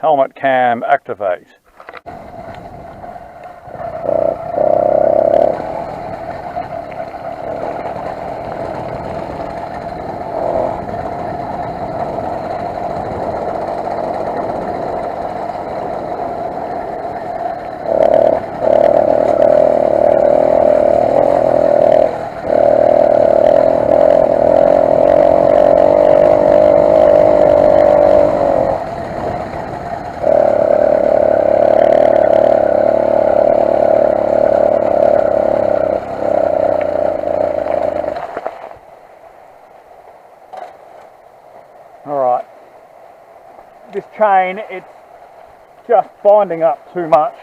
helmet cam activate. Alright, this chain, it's just binding up too much.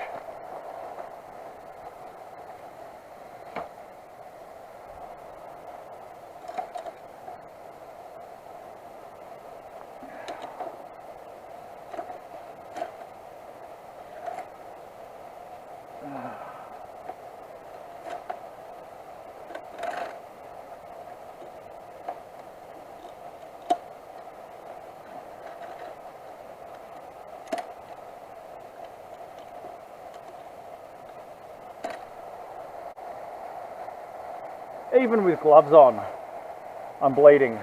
Even with gloves on, I'm bleeding.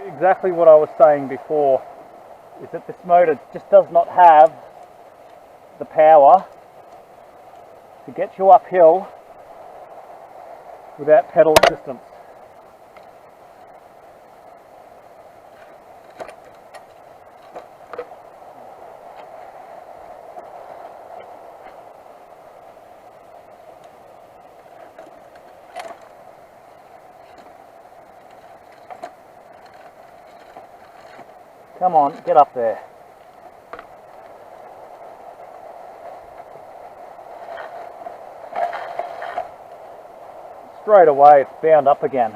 Exactly what I was saying before is that this motor just does not have the power to get you uphill without pedal assistance. Come on, get up there. Straight away, it's bound up again.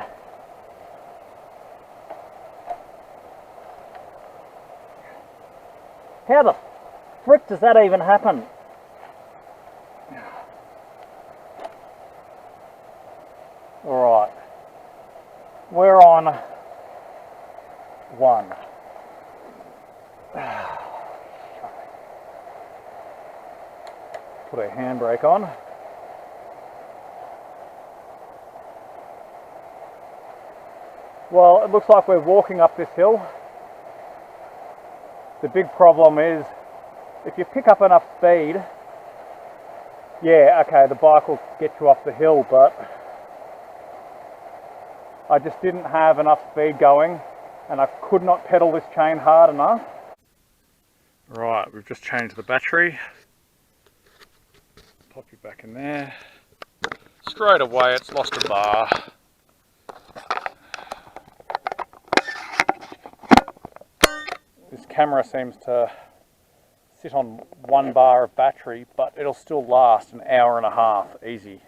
How the frick does that even happen? Alright, we're on 1. Put a handbrake on. Well, it looks like we're walking up this hill. The big problem is, if you pick up enough speed, yeah, okay, the bike will get you off the hill, but I just didn't have enough speed going, and I could not pedal this chain hard enough. Right, we've just changed the battery. Pop you back in there. Straight away, it's lost a bar. This camera seems to sit on 1 bar of battery, but it'll still last an hour and a half, easy.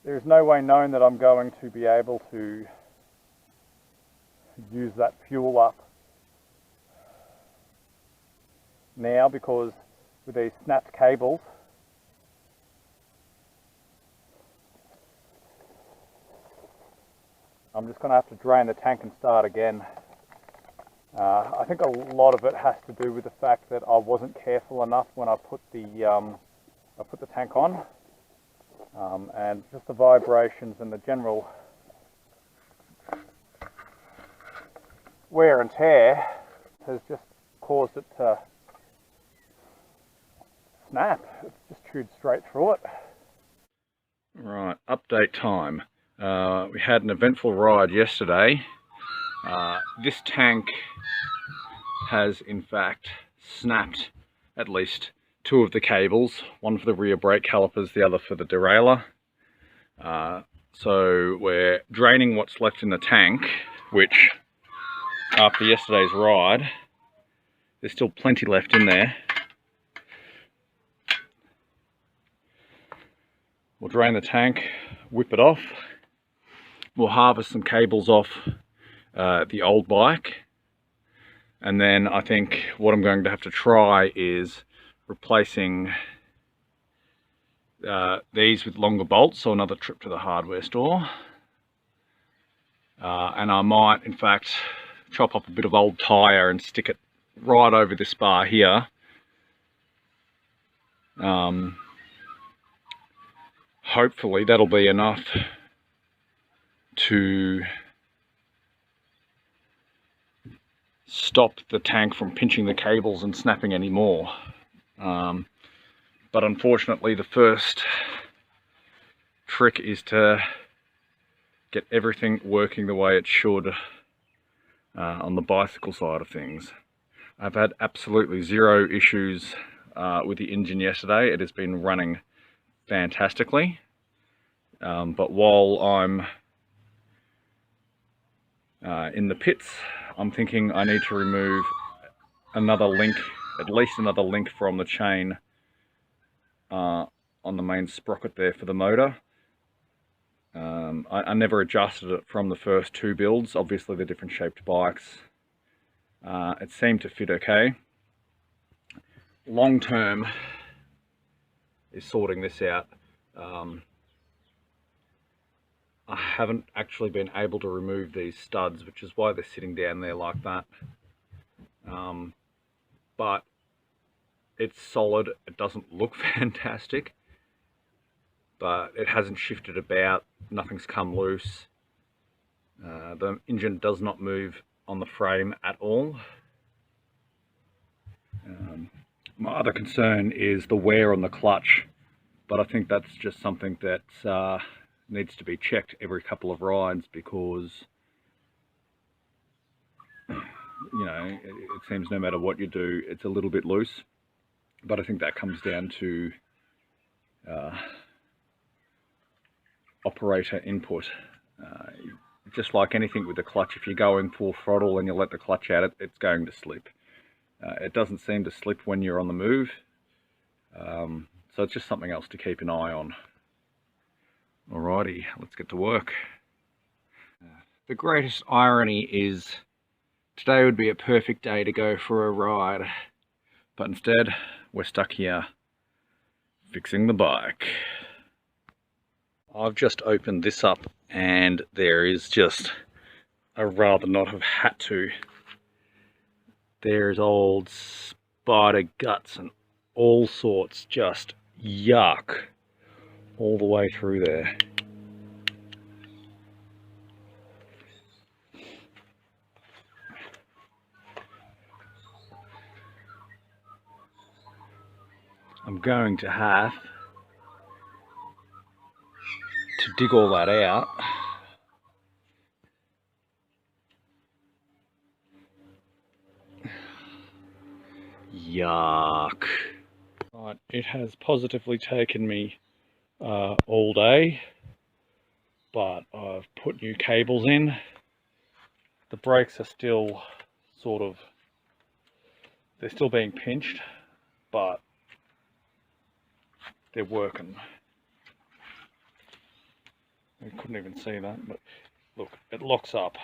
there's no way known that I'm going to be able to use that fuel up now, because with these snapped cables, I'm just going to have to drain the tank and start again. I think a lot of it has to do with the fact that I wasn't careful enough when I put the tank on, and just the vibrations and the general wear and tear has just caused it to snap. It's just chewed straight through it. Right, update time. We had an eventful ride yesterday. This tank has in fact snapped at least 2 of the cables, one for the rear brake calipers, the other for the derailleur. So we're draining what's left in the tank, which after yesterday's ride, there's still plenty left in there. We'll drain the tank, whip it off. We'll harvest some cables off the old bike. And then I think what I'm going to have to try is replacing these with longer bolts, so another trip to the hardware store. And I might, in fact, chop up a bit of old tyre and stick it right over this bar here. Hopefully that'll be enough to stop the tank from pinching the cables and snapping anymore. But unfortunately the first trick is to get everything working the way it should on the bicycle side of things. I've had absolutely zero issues with the engine yesterday. It has been running fantastically. But while I'm in the pits, I'm thinking I need to remove another link, at least another link from the chain on the main sprocket there for the motor. I never adjusted it from the first 2 builds. Obviously they're different shaped bikes. It seemed to fit okay. Long term is sorting this out. I haven't actually been able to remove these studs, which is why they're sitting down there like that. But it's solid. It doesn't look fantastic, but it hasn't shifted about. Nothing's come loose. The engine does not move on the frame at all. My other concern is the wear on the clutch, but I think that's just something that needs to be checked every couple of rides, because you know, it seems no matter what you do, it's a little bit loose. But I think that comes down to operator input. Just like anything with the clutch, if you go in full throttle and you let the clutch out, it's going to slip. It doesn't seem to slip when you're on the move. So it's just something else to keep an eye on. Alrighty, let's get to work. The greatest irony is today would be a perfect day to go for a ride, but instead we're stuck here fixing the bike. I've just opened this up and there is just, I'd rather not have had to. There's old spider guts and all sorts, just yuck all the way through there. I'm going to have to dig all that out. Yuck. Right, it has positively taken me all day, but I've put new cables in. The brakes are still sort of, they're still being pinched, but they're working. You couldn't even see that, but look, it locks up.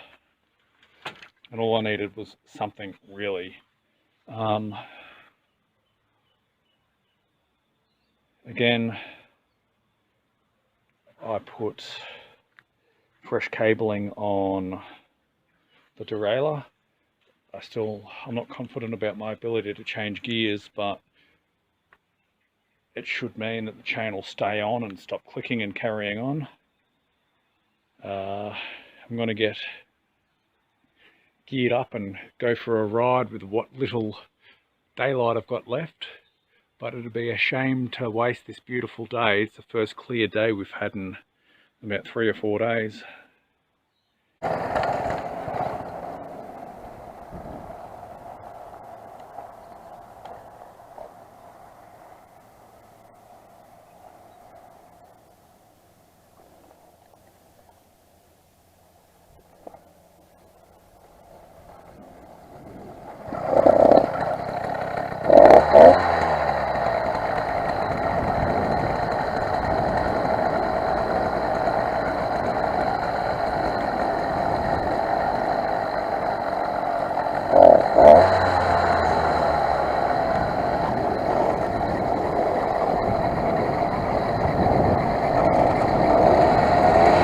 And all I needed was something really. Again, I put fresh cabling on the derailleur. I'm not confident about my ability to change gears, but it should mean that the chain will stay on and stop clicking and carrying on. I'm going to get geared up and go for a ride with what little daylight I've got left, but it'd be a shame to waste this beautiful day. It's the first clear day we've had in about 3 or 4 days.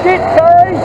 Shit, sorry!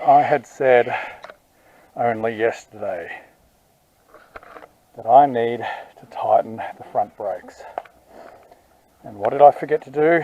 I had said only yesterday that I need to tighten the front brakes. And what did I forget to do?